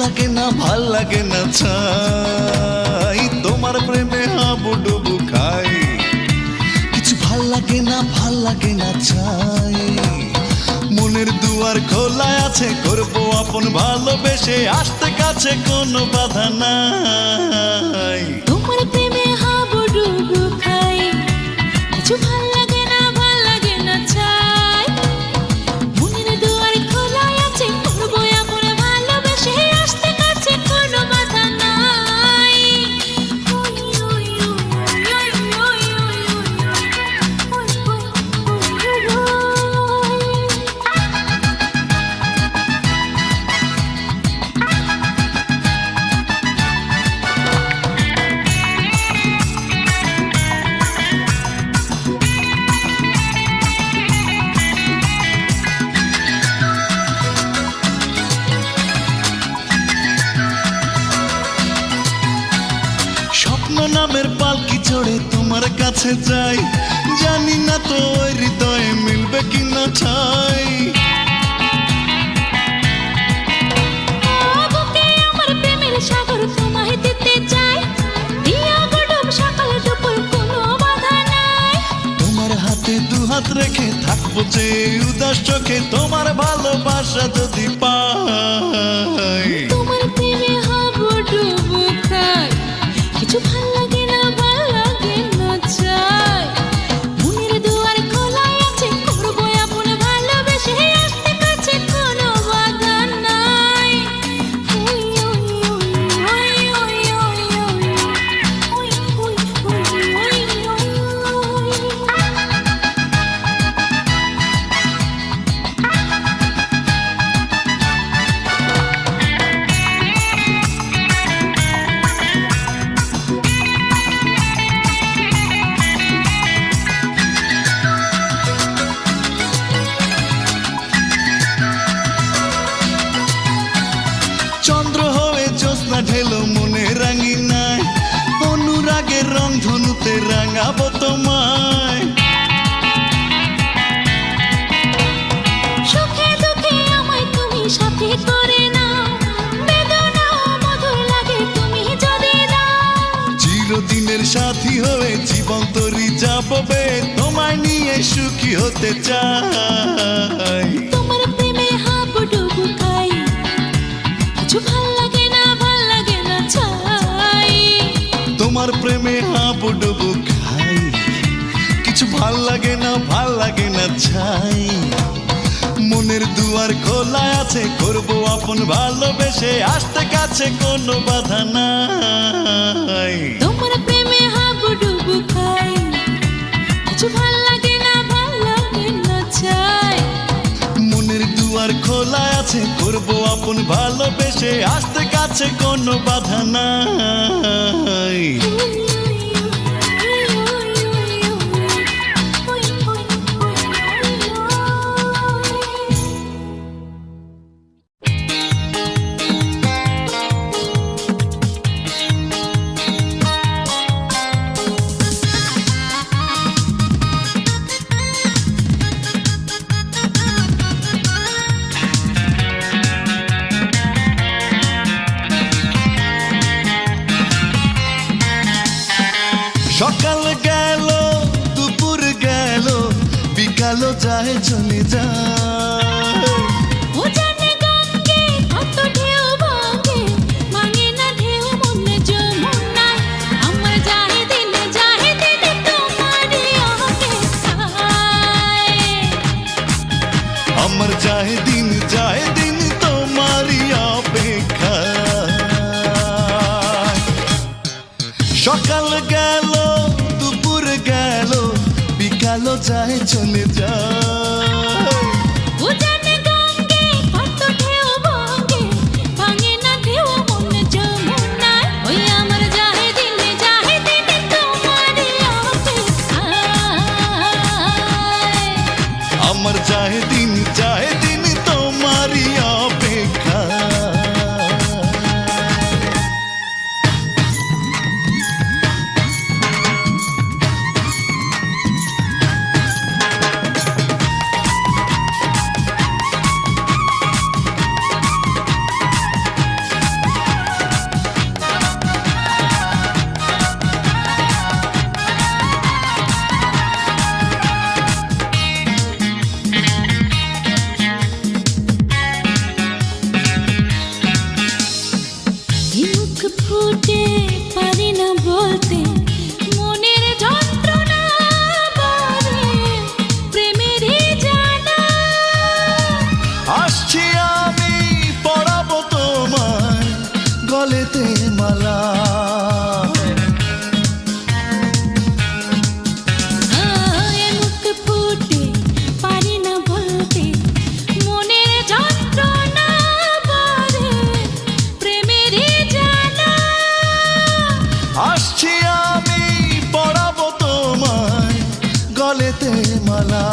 ভাল লাগে না ছাই তোমার প্রেমে হাবুডুবু খাই কিছু ভাল লাগে না ছাই মনের দুয়ার খোলা আছে করবো আপন ভালোবেসে আসতে কাছে কোনো বাধা নাই তোমার প্রেমে হাবুডুবু খাই কিছু ভাল লাগে না চাই মনের দুয়ার খোলা আছে করবো আপন ভালোবেসে আসতে কাছে কোনো বাধা নাই স্বপ্ন নামের পালকি চড়ে তোমার কাছে যাই জানি না তো ওই হৃদয়ে মিলবে কিনা ছাই বুকে আমার প্রেমের সাগর তোমায় দিতে চাই দিয়া গডব সকাল দুপুর কোনো বাধা নাই তোমার হাতে দু হাত রেখে থাকবো যে উদাস চোখে তোমার ভালোবাসা যদি পাই তোমার প্রেমে হাবুডুবু খাই কিছু ভাল লাগে না চাই মনের দুয়ার খোলা আছে করবো আপন ভালোবেসে আসতে কাছে কোনো বাধা নাই চন্দ্র হয়ে জ্যোৎস্না ঢেলো মনে রাঙি নাই অনুরাগের রং ধনুতে রাঙাবো তোমায় সুখে দুঃখে আমায় তুমি সাথী করে নাও বেদনা মধুর লাগে তুমি যদি দাও চিরদিনের সাথী হয়ে জীবন তরি যাবো বে তোমায় নিয়ে সুখী হতে চাই তোমার প্রেমে হাবুডুবু খাই কিছু ভাল লাগে না চাই তোমার প্রেমে হাবুডুবু খাই কিছু ভাল লাগে না ছাই মনের দুয়ার খোলা আছে করবো আপন ভালোবেসে আসতে কাছে কোনো বাধা নাই তোমার প্রেমে হাবুডুবু খাই কিছু ভাল লাগে না চাই মনের দুয়ার খোলা আছে করবো আপন ভালোবেসে আসতে কাছে কোনো বাধা নাই সকাল গেল দুপুর গেল বিকালও যায় চলে যায় ও জানে গঙ্গে কত ঢেউ ভাঙে ভাঙে না ঢেউ মনে যমুনায় আমার যায় দিনে তোমারই অপেক্ষায় আমার যায় দিন তোমারই অপেক্ষায় সকাল গেল দুপুর গেল বিকালও যায় চলে যায় ও জানে গঙ্গে কত ঢেউ ভাঙে ভাঙে না ঢেউ মনে যমুনায় ওই আমার যায় দিনে তোমারই অপেক্ষায় আমার যায় দিন তোমারই অপেক্ষায় মালা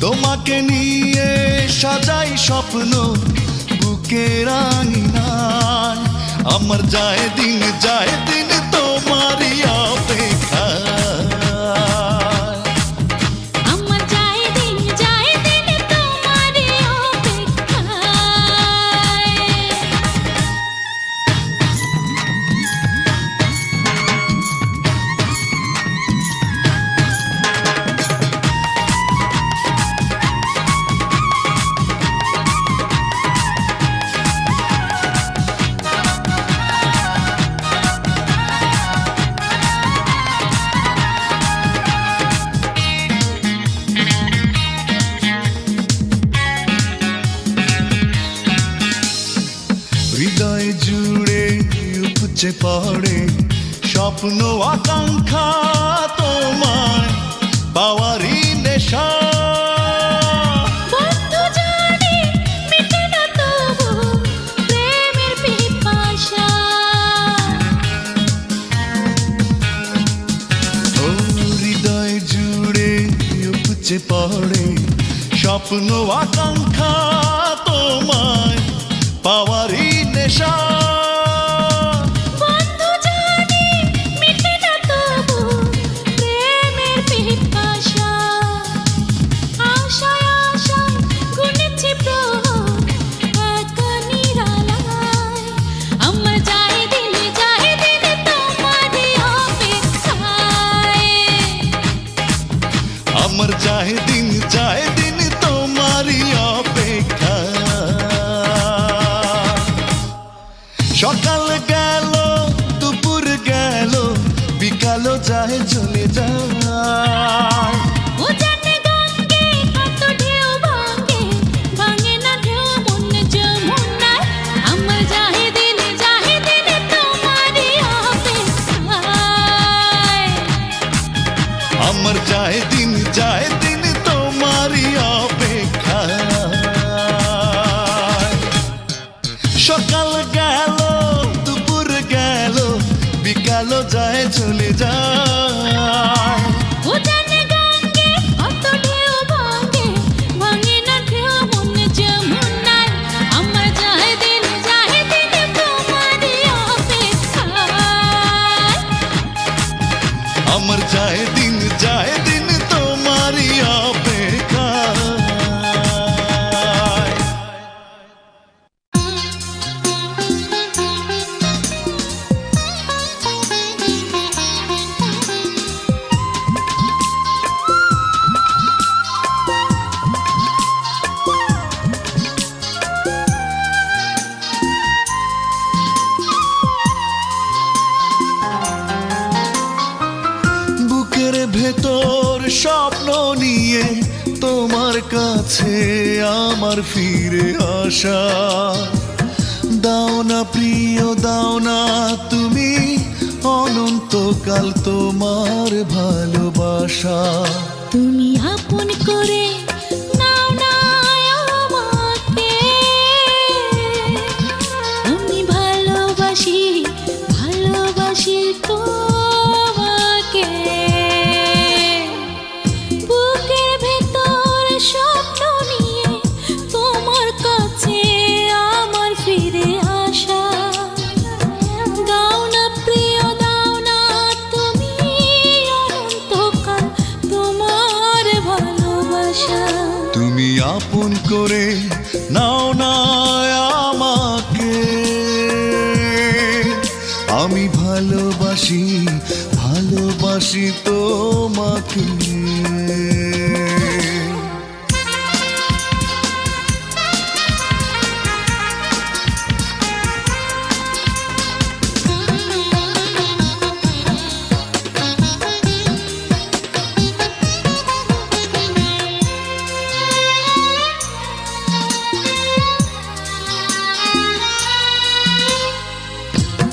তোমাকে নিয়ে সাজাই স্বপ্ন বুকের আঙিনায় আমার যায় দিন তোমারই অপেক্ষায় আমার যায় দিন তোমারই অপেক্ষায় হৃদয় জুড়ে উপচে পড়ে স্বপ্ন আকাঙ্ক্ষা তোমায় পাওয়ারই নেশা বন্ধু জানি মিটে না তবু প্রেমের পিপাসা ও হৃদয় জুড়ে উপচে পড়ে স্বপ্ন আকাঙ্ক্ষা তোমায় পাওয়ারই নেশা বন্ধু জানি মিটে না তবু প্রেমের পিপাসা আশায় আশায় গুনেছি প্রহর একা নিরালায় আমার যায় দিন তোমারই অপেক্ষায় আমার যায় দিন তোমারই অপেক্ষায় সকাল গেল দুপুর গেল বিকাল যায় চলে যায় ও জানে গঙ্গে কত ঢেউ ভাঙে না ঢেউ মন যমুনায় আমার যায় দিন তোমারই অপেক্ষায় আমার যায় দিন তোমারই অপেক্ষায় সকাল গেল দুপুর গেল বিকাল যায় চলে যায় ও জানে গঙ্গে কত ঢেউ ভাঙে না ঢেউ মন যমুনায় আমার যায় দিন তোমারই অপেক্ষায় আমার যায় দিন তোমারই অপেক্ষায় বুকের ভেতর স্বপ্ন নিয়ে তোমার কাছে আমার ফিরে আসা দাও না প্রিয় দাও না তুমি অনন্তকাল তোমার ভালোবাসা তুমি আপন করে নাও না আমাকে আমি ভালোবাসি তোমাকে বুকের ভেতর স্বপ্ন নিয়ে তোমার কাছে আমার ফিরে আসা দাও না প্রিয় দাও না তুমি অনন্তকাল তোমার ভালোবাসা তুমি আপন করে নাও না আমাকে আমি ভালোবাসি তোমাকে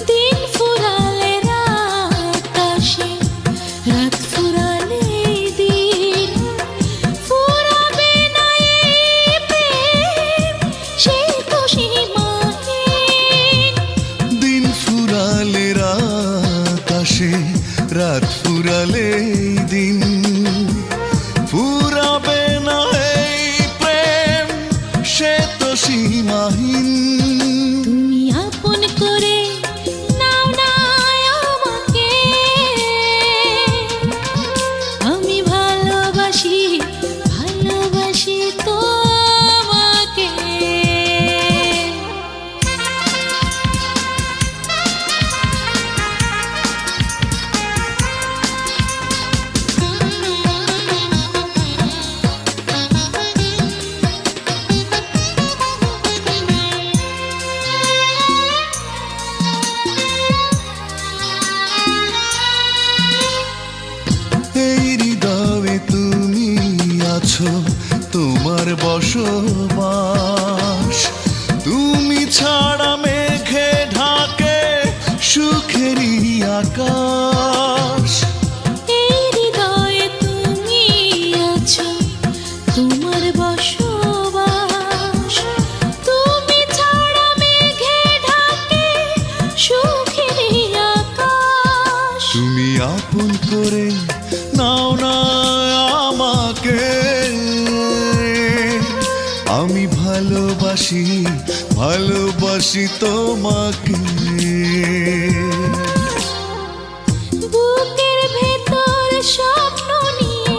দিন ফুরালে রাত আসে রাত ফুরালে দিন আকাশ। এই হৃদয়ে তুমি আছো, তোমার বসবাস। তুমি ছাড়া মেঘে ঢাকে সুখের আকাশ। তুমি আপন করে নাও না আমাকে, আমি ভালোবাসি ভালোবাসি তোমাকে। বুকের ভেতর স্বপ্ন নিয়ে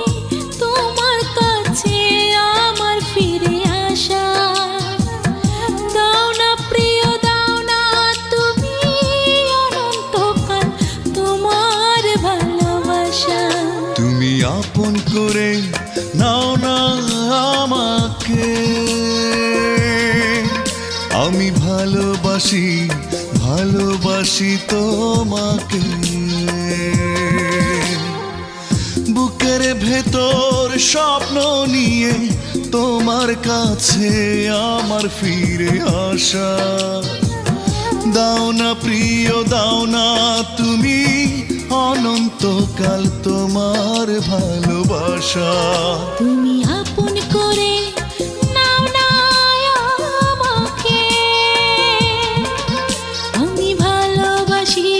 তোমার কাছে আমার ফিরে আসা। দাও না প্রিয়, দাও না তুমি অনন্তকাল তোমার ভালোবাসা। তুমি আপন করে নাও না আমাকে, আমি ভালোবাসি ভালোবাসি তোমাকে। বুকের ভেতর স্বপ্ন নিয়ে তোমার কাছে আমার ফিরে আসা। দাও না প্রিয়, দাও না তুমি অনন্তকাল তোমার ভালোবাসা। তুমি আপন করে নাও না আমাকে, আমি ভালোবাসি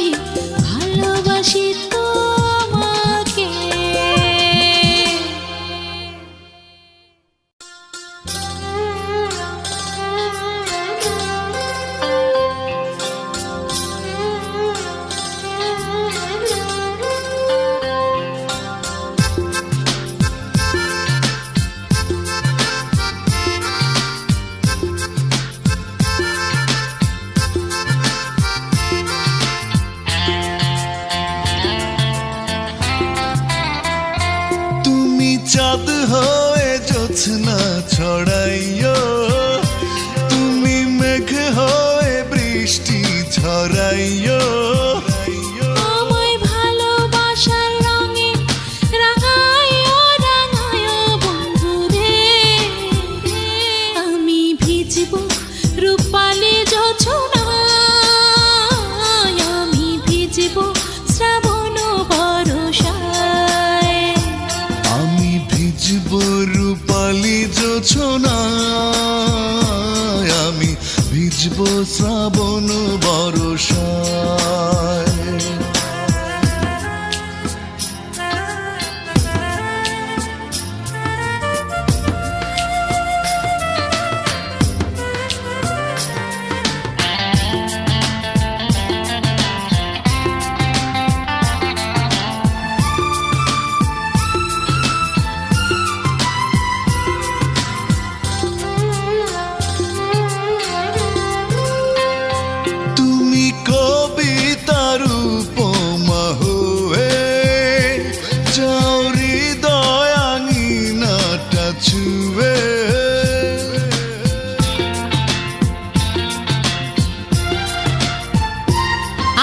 ভালোবাসি তোমাকে। তুমি চাঁদ হয়ে জ্যোৎস্না ছড়াইও, তুমি মেঘ হয়ে বৃষ্টি ঝরাইও। আমায় ভালোবাসার রঙে রাঙায়ো রাঙায়ো বন্ধুরে। আমি ভিজবো রূপালি জোছনায়, আমি ভিজবো শ্রাবণ বর্ষায়। আমি ভিজব রূপালি জোছনায়, আমি ভিজব শ্রাবণ বর্ষায়। তুমি কবিতার উপমা হয়ে যাও হৃদয় আঙিনাটা ছুঁয়ে।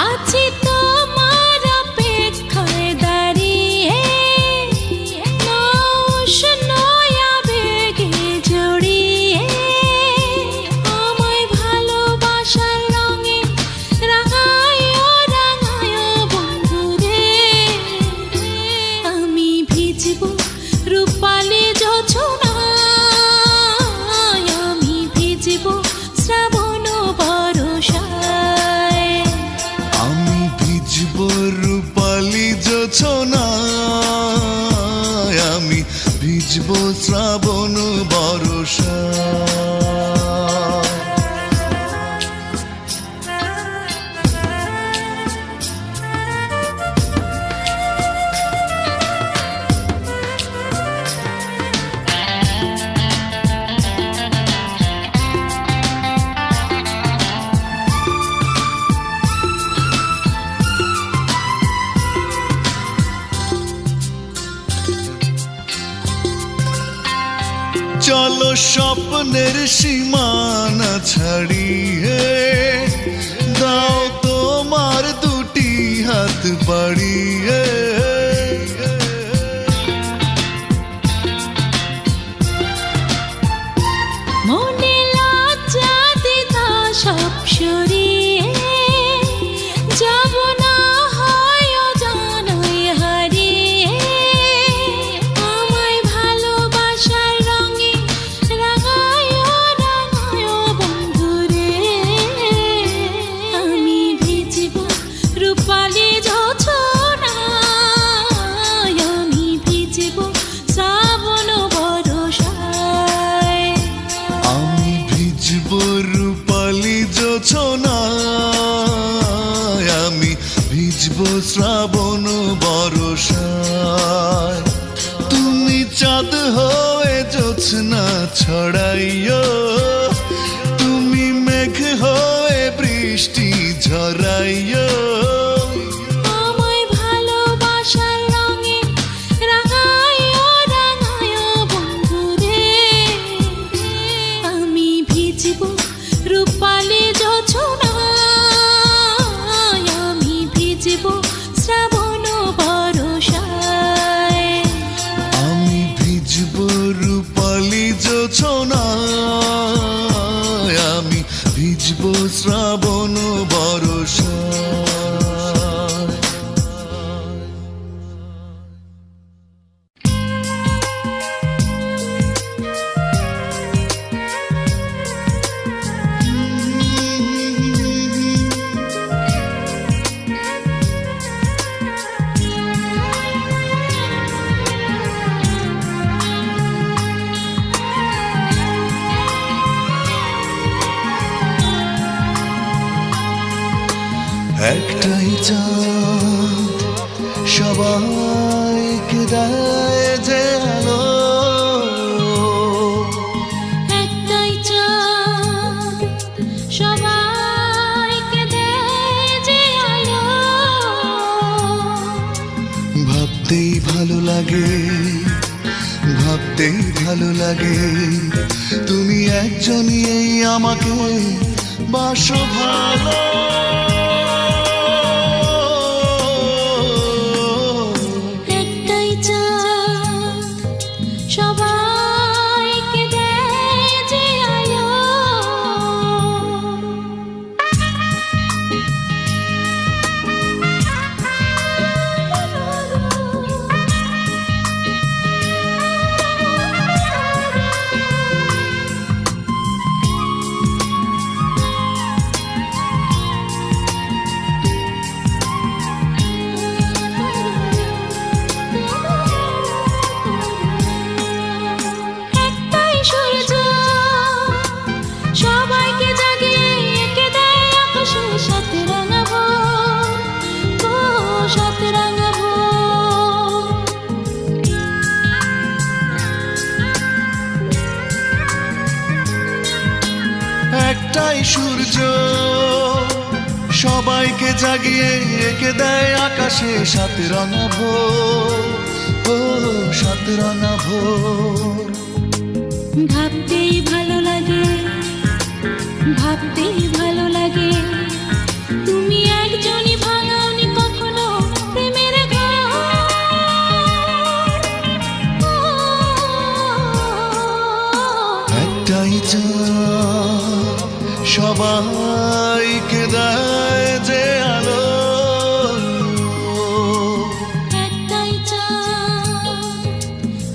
আছি তোমার অপেক্ষায় দাঁড়িয়ে, নয়া বেগে জড়িয়ে। আমায় ভালোবাসার রঙে রাঙায়ো রাঙায়ো বন্ধুরে। আমি ভিজবো রূপালি জোছনায়, আমি ভিজবো শ্রাবণ বর্ষায়। আমি ভিজব রূপালি জোছনায়, আমি ভিজব শ্রাবণ বর্ষায়। চলো স্বপ্নের সীমানা ছাড়িয়ে, দাও তোমার দুটি হাত বাড়িয়ে। মনে লজ্জা দ্বিধা সব সরিয়ে যাব না হয় ভিজবো শ্রাবণ বর্ষায়, তুমি চাঁদ হয়ে জোছনা ছড়াইও, তুমি মেঘ হয়ে বৃষ্টি ঝরাইও। আমায় ভালোবাসার রঙে রাঙায়ো রাঙায়ো বন্ধুরে, আমি ভিজবো রূপালি জোছনায়, আমি ভিজবো শ্রাবণ বর্ষায়। আমি ভিজবো রূপালি জোছনায়, আমি ভিজবো শ্রাবণ বর্ষায়। একটাই চাঁদ সবাইকে দেয় যে আলো, একটাই চাঁদ সবাইকে দেয় যে আলো, ভাবতেই ভালো লাগে, ভাবতেই ভালো লাগে, তুমি একজনই এই আমাকে বাসো ভালো। একটাই চাঁদ সবাইকে দেয় যে আলো। একটাই সূর্য সবাইকে জাগিয়ে এঁকে দেয় আকাশে সাত রাঙা ভোর, ও সাত রাঙা ভোর। একটাই সূর্য সবাইকে জাগিয়ে এঁকে দেয় আকাশে সাত রাঙা ভোর, ও সাত রাঙা ভোর। ভাবতেই ভালো লাগে, ভাবতেই ভালো লাগে, তুমি একজনই ভাঙাওনি কখনো প্রেমের ঘর। একটাই চাঁদ সবাইকে দেয় যে আলো, একটাই চাঁদ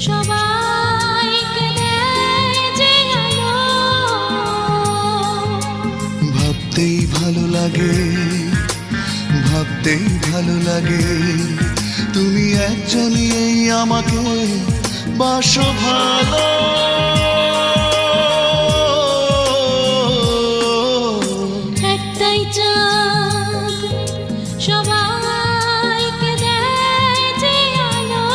সবাইকে দেয় যে আলো। ভাবতেই ভালো লাগে, ভাবতেই ভালো লাগে, তুমি একজনই এই আমাকে বাসো ভালো। একটাই চাঁদ সবাইকে দেয় যে আলো।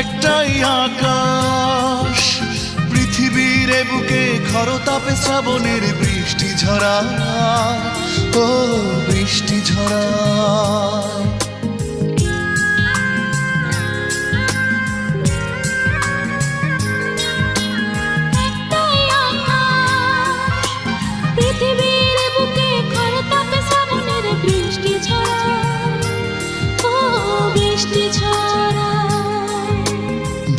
একটাই আকাশ পৃথিবীর এ বুকে খরতাপে শ্রাবণের বৃষ্টি ঝরা, ও বৃষ্টি ঝরা। একটাই আকাশ পৃথিবীর বুকে খরতাপে শ্রাবণের বৃষ্টি ঝরা, ও বৃষ্টি ঝরা।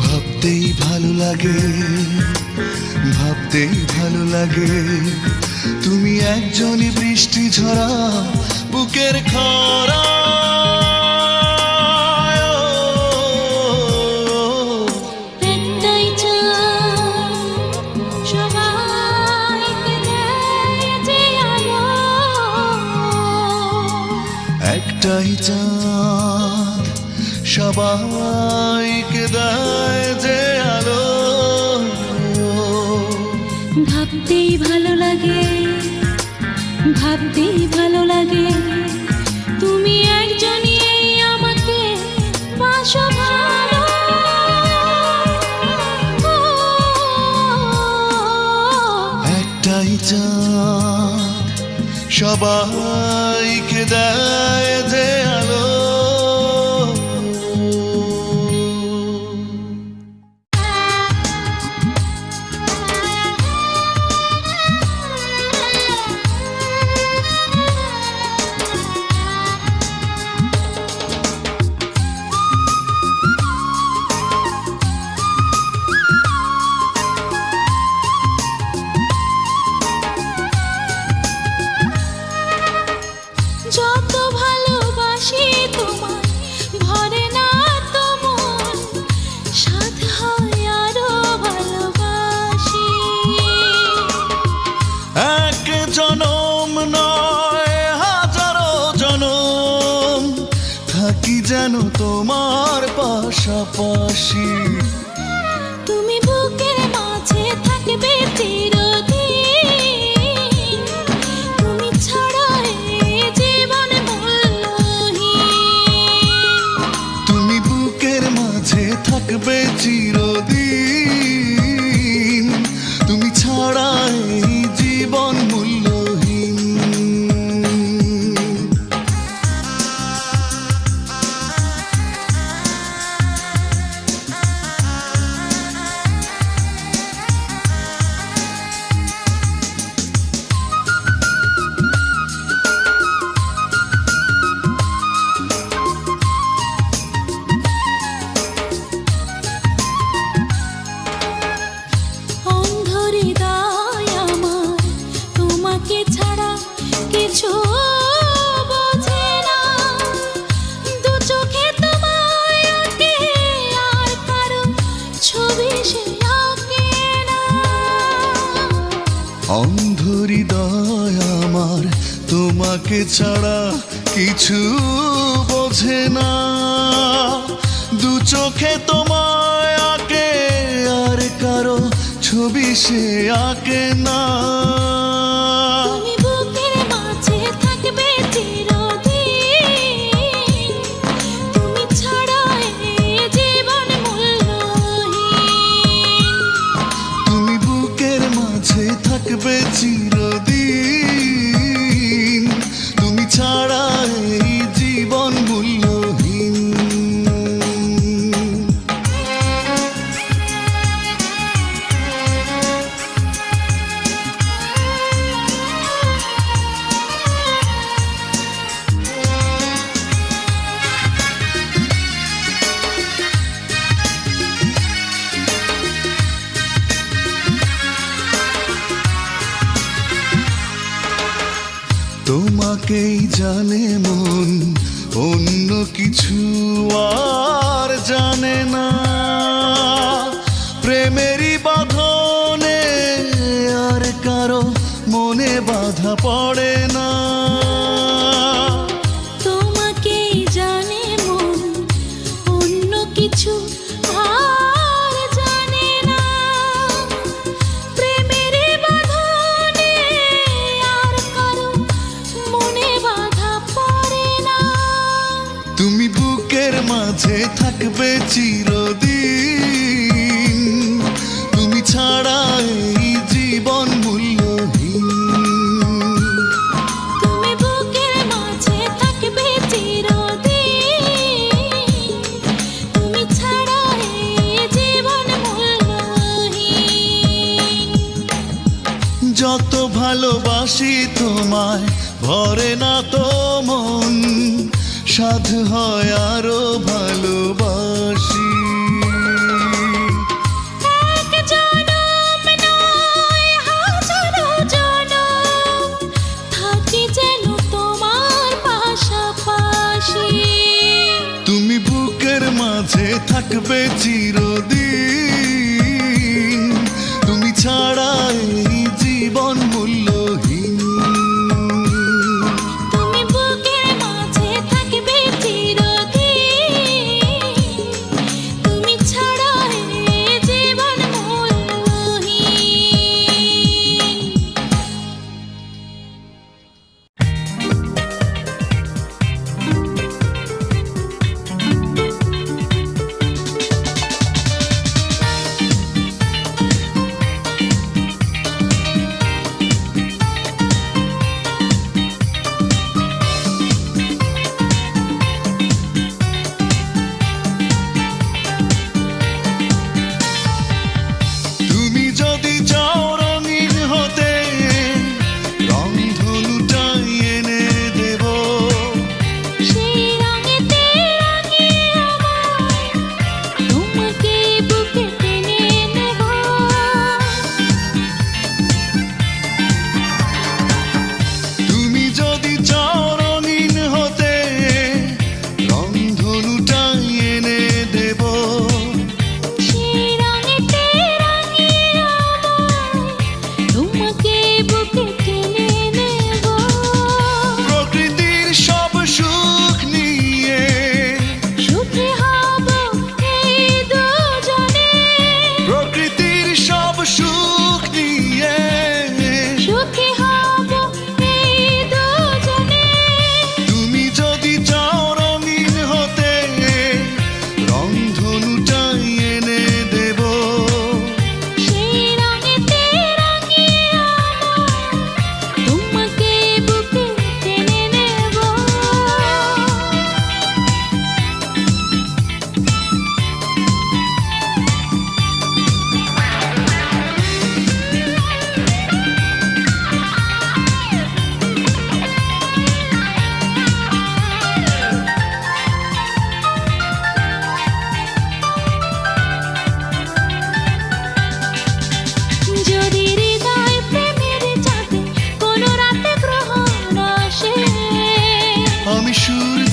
ভাবতেই ভালো লাগে, ভাবতেই ভালো লাগে, তুমি একজনই বৃষ্টি ঝরা বুকের খরা। চাঁদ সবাইকে দেয় যে আলো, ভাবতেই ভালো লাগে, ভাবতেই ভালো লাগে, তুমি একজনই আমাকে বাসো ভালো। একটাই চাঁদ সবাইকে দেয় যে আলো। যত ভালোবাসি তোমায় ভরে না তো মন, সাথ হয় আরো ভালোবাসি। এক জনম নয় হাজারো জনম থাকি যেন তোমার পাশাপাশি। তুমি বুকের মাঝে থাকবে চিরদিন, তুমি ছাড়া এই জীবন মূল্যহীন। তুমি বুকের মাঝে থাকবে চিরদিন, তুমি ছাড়া এই জীবন মূল্যহীন। অন্ধ হৃদয় আমার তোমাকে ছাড়া কিছু বোঝে না, দু চোখে তোমায় আঁকে আর কারো ছবি সে আঁকে না। অন্ধ হৃদয় আমার তোমাকে ছাড়া কিছু বোঝে না, দু চোখে তোমায় আঁকে আর কারো ছবি সে আঁকে না। তুমি বুকের মাঝে থাকবে চিরদিন, তুমি ছাড়া এই জীবন মূল্যহীন। তুমি বুকের মাঝে থাকবে চিরদিন, তুমি ছাড়া এই জীবন মূল্যহীন। তোমাকেই জানে মন, অন্য কিছু আর জানে না। প্রেমেরই বাঁধনে আর কারো মনে বাধা পড়ে না। তোমাকেই জানে মন, অন্য কিছু আর জানে না। প্রেমের বাঁধনে আর কারো মনে বাধা পড়ে না। তুমি বুকের মাঝে থাকবে চিরদিন, তুমি ছাড়া এই জীবন মূল্যহীন। তুমি বুকের মাঝে থাকবে চিরদিন, তুমি ছাড়া এই জীবন মূল্যহীন। যত ভালোবাসি তোমায় ভরে না তো মন, সাধ হয় আরো ভালোবাসি। এক জনম নয় হাজারো জনম থাকি যেন তোমার পাশাপাশি। তুমি বুকের মাঝে থাকবে চিরদিন, তুমি ছাড়া এই জীবন মূল্যহীন। তুমি বুকের মাঝে থাকবে চিরদিন,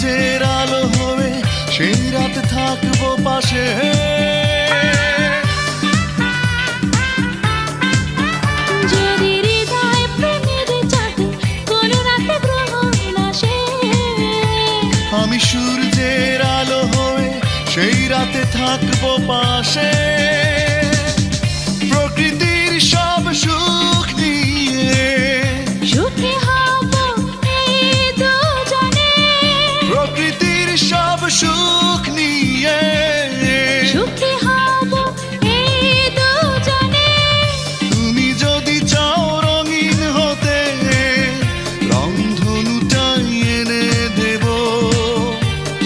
সূর্যের আলো হয়ে সেই রাত থাকবো পাশে। যদি হৃদয় প্রেমের চাঁদে কোনো রাতে গ্রহণ আসে, আমি সূর্যের আলো হয়ে সেই রাতে থাকবো পাশে। প্রকৃতির সব সুখ নিয়ে সুখী হব এই দুজনে, প্রকৃতির সব সুখ নিয়ে সুখী হব এই দুজনে। তুমি যদি চাও রঙিন হতে রংধনুটাই এনে দেব।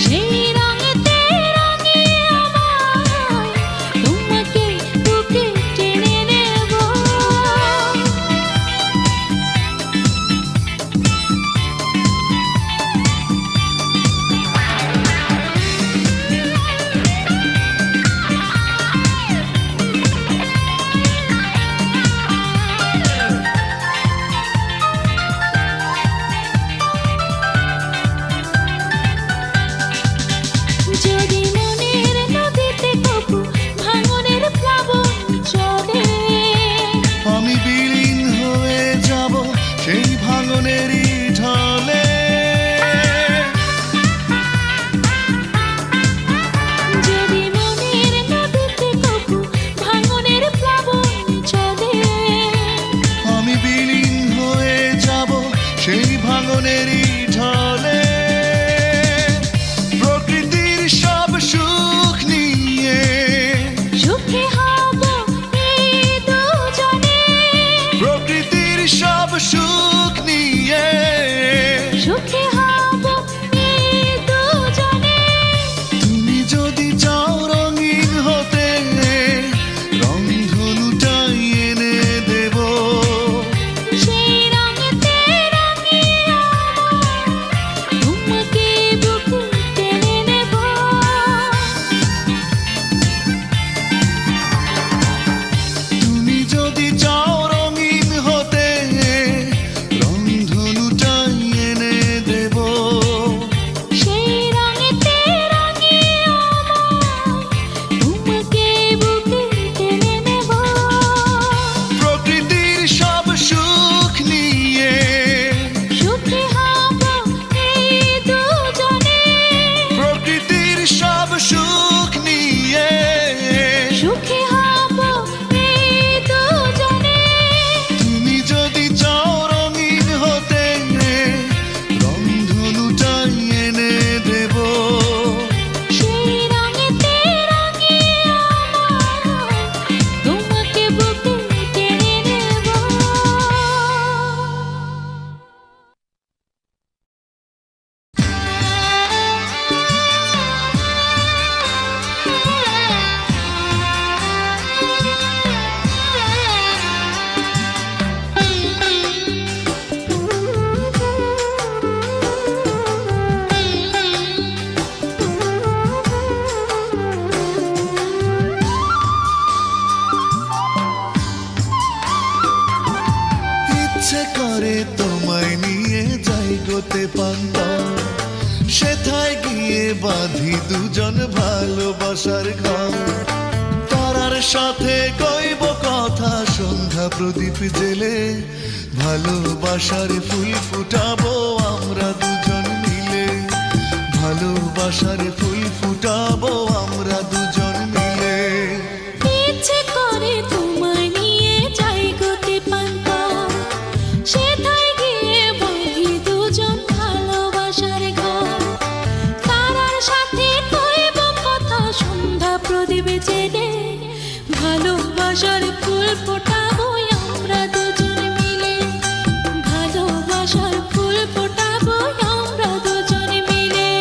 সেই রঙেতে রঙিয়ে আমায় তোমাকে বুকে টেনে নেব। যদি মনের নদীতে কপু ভাঙনের প্লাবন চলে, আমি বিলীন হয়ে যাব সেই ভাঙনেরই ঢলে। যদি মনের নদীতে কপু ভাঙনের প্লাবন চলে, আমি বিলীন হয়ে যাব সেই ভাঙনেরই ঢলে। প্রকৃতির সব সুখ নিয়ে সুখী হব এই দুজনে, প্রকৃতির সব সুখ নিয়ে সুখী হব এই দুজনে। তুমি যদি চাও রঙিন হতে রংধনুটাই এনে দেব। সেই রঙেতে রঙিয়ে আমায় তোমাকে বুকে টেনে নেব। তুমি যদি চাও রঙিন হতে রংধনুটাই এনে দেব। সেই রঙেতে রঙিয়ে আমায় তোমাকে বুকে টেনে নেব। প্রকৃতির সব সুখ নিয়ে সুখী হব এই দুজনে, প্রকৃতির সব সুখ নিয়ে সুখী হব এই দুজনে। তুমি যদি চাও রঙিন হতে রংধনুটাই এনে দেব। সেই রঙেতে রঙিয়ে আমায় তোমাকে বুকে টেনে নেব। ইচ্ছে করে তোমায় নিয়ে যাই গোতে পান্তা, সেথায় গিয়ে বাঁধি দুজন ভালোবাসার ঘর। তারার সাথে কইব কথা সন্ধ্যা প্রদীপ জেলে, ভালোবাসার ফুল ফুটাবো আমরা দুজন মিলে। ভালোবাসার ফুল ফুটাবো আমরা দুজন মিলে। ইচ্ছে করে তোমায় নিয়ে যাই গোতে পান্তা, সেথায় গিয়ে বাঁধি দুজন ভালোবাসার ঘর। তারার সাথে কইব কথা সন্ধ্যা প্রদীপ জেলে, ভালোবাসার ফুল ফোটাবো আমরা দুজন মিলে। ভালোবাসার ফুল ফোটাবো আমরা দুজন মিলে।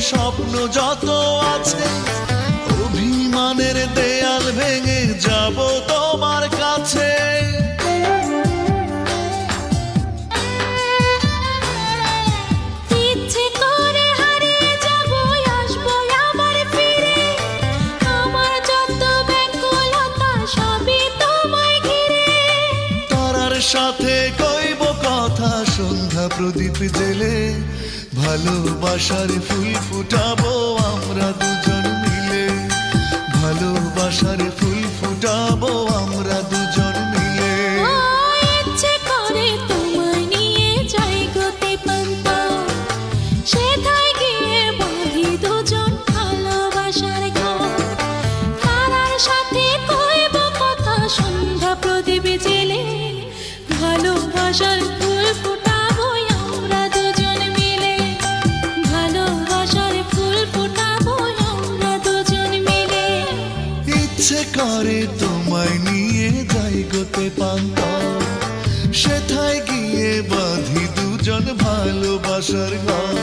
স্বপ্ন যত আছে, অভিমানের দেয়াল ভেঙে যাব তোমার কাছে। ইচ্ছে করে হারিয়ে যাব, আসবো আবার ফিরে, আমার যত ব্যাকুলতা সবই তোমায় ঘিরে। তারার সাথে কইব কথা, সন্ধ্যা প্রদীপ জেলে ভালোবাসার ফুল ফুটাবো আমরা দুজন মিলে, ভালোবাসার ফুল ফুটাবো আমরা দুজন মিলে। ও ইচ্ছে করে তোমায় নিয়ে যাই গতি পান্ত, সেথায় গিয়ে বাঁধি দুজন ভালোবাসার ঘর। তারার সাথে কইব কথা, সন্ধ্যা প্রদীপ জেলে ভালোবাসার ফুল ফুটাবো আমরা দুজন মিলে, ভালোবাসার ফুল ফুটাবো আমরা দুজন মিলে। ইচ্ছে করে তোমায় নিয়ে যাই গোতে পান্ত, সেথায় গিয়ে বাঁধি দুজন ভালোবাসার ঘর।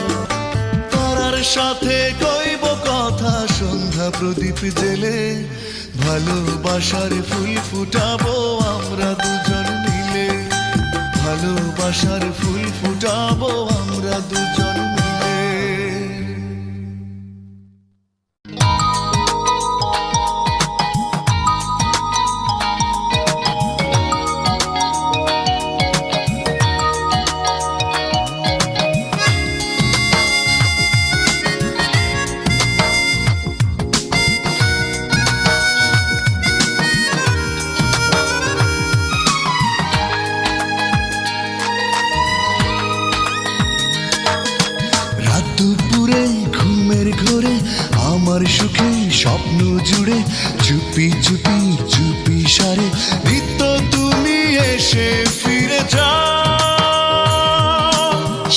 তারার সাথে কইব কথা, সন্ধ্যা প্রদীপ জেলে ভালোবাসার ফুল ফুটাবো আমরা দুজন মিলে, ভালোবাসার ফুল ফুটাবো আমরা দুজন মিলে। রাত দুপুরে ঘুমের ঘোরে আমার সুখে স্বপ্ন জুড়ে, চুপি চুপি চুপি সারে নিত্য তুমি এসে ফিরে যাও।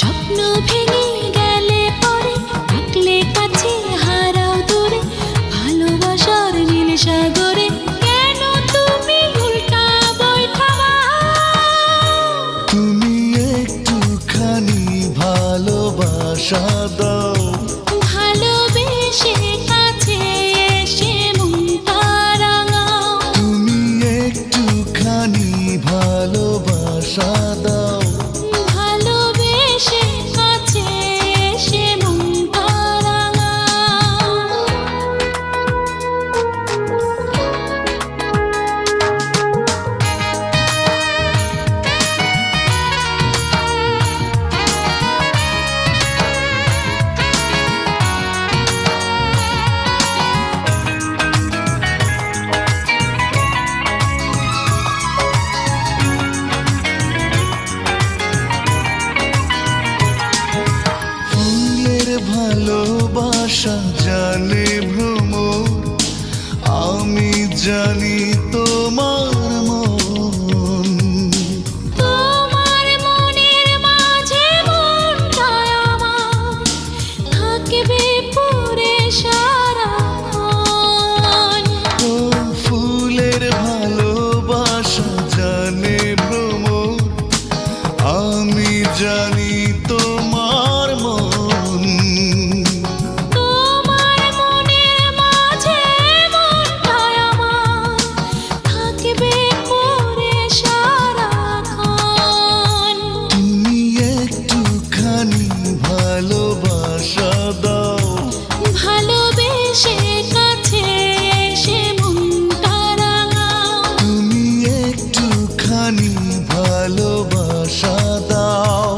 স্বপ্ন ভেঙে গেলে পরে, থাকলে কাছে হারাও দূরে, ভালোবাসার নীল সাগরে কেন তুমি উল্টা বৈঠা? তুমি একটুখানি ভালোবাসা দাও, ভালোবেসে কাছে এসে মনটা রাঙাও। তুমি একটুখানি ভালোবাসা দাও। ভালোবেসে কাছে এসে মনটা রাঙাও। ফুলের ভালোবাসা জানে ভ্রমর, আমি জানি তোমার মন। তোমার মনের মাঝে মনটা আমার থাকবে পুরে সারাক্ষণ। ও ফুলের ভালোবাসা জানে ভ্রমর, আমি জানি তোমার মন। তোমার মনের মাঝে মনটা আমার থাকবে পুরে সারাক্ষণ। তুমি একটুখানি ভালোবাসা দাও, ভালোবেসে কাছে এসে মনটা রাঙাও। তুমি একটুখানি ভালোবাসা দাও।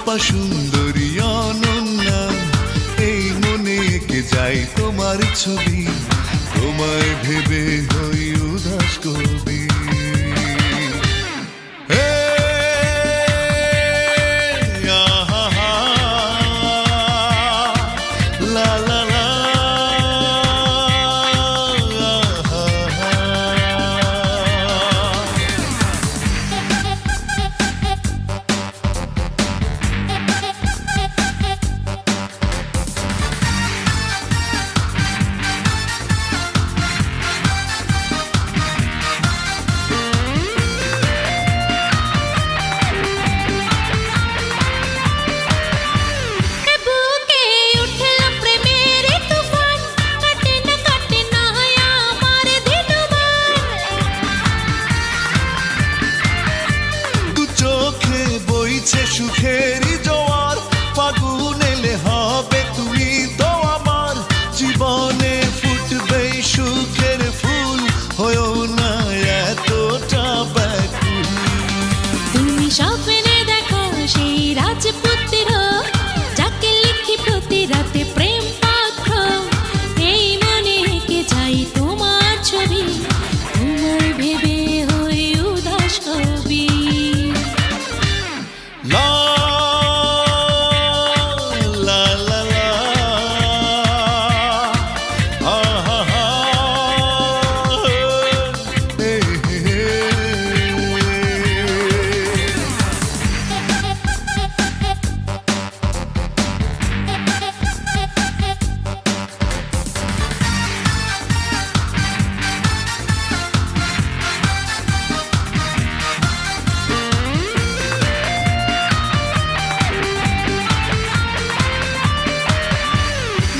অপরূপা সুন্দরী অনন্যা, এই মনে এঁকে যাই তোমার ছবি, তোমায় ভেবে হই উদাস কবি। সুখেরই জোয়ার ফাগুন এলে হবে তুমি তো আমার জীবনে, ফুটবে সুখের ফুল, হয়েও না এতটা ব্যাকুল। তুমি স্বপ্নে দেখো সেই রাজপুত্র, যাকে লিখি প্রতি রাতে প্রেম পাত্র, এই মনে এঁকে যাই তোমার ছবি, তোমায় ভেবে হই উদাস কবি।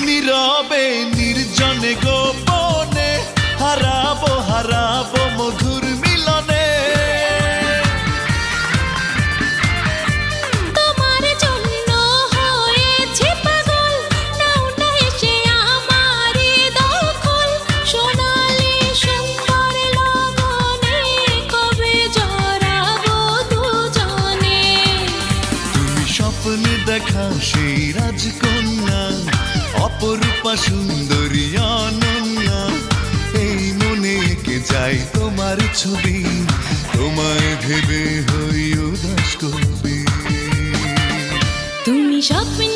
নীরবে নির্জনে গোপনে হারাবো হারাবো মধুর মিলনে, তোমার জন্য হয়েছে পাগল, নাও না এসে আমার দখল, সোনালি সুন্দর লগনে কবে জড়াবো দুজনে। তুমি স্বপ্নে দেখা সেই রাজকন্যা, অপরূপা সুন্দরী অনন্যা, এই মনে এঁকে যাই তোমার ছবি, তোমায় ভেবে হই উদাস কবি। তুমি স্বপ্নে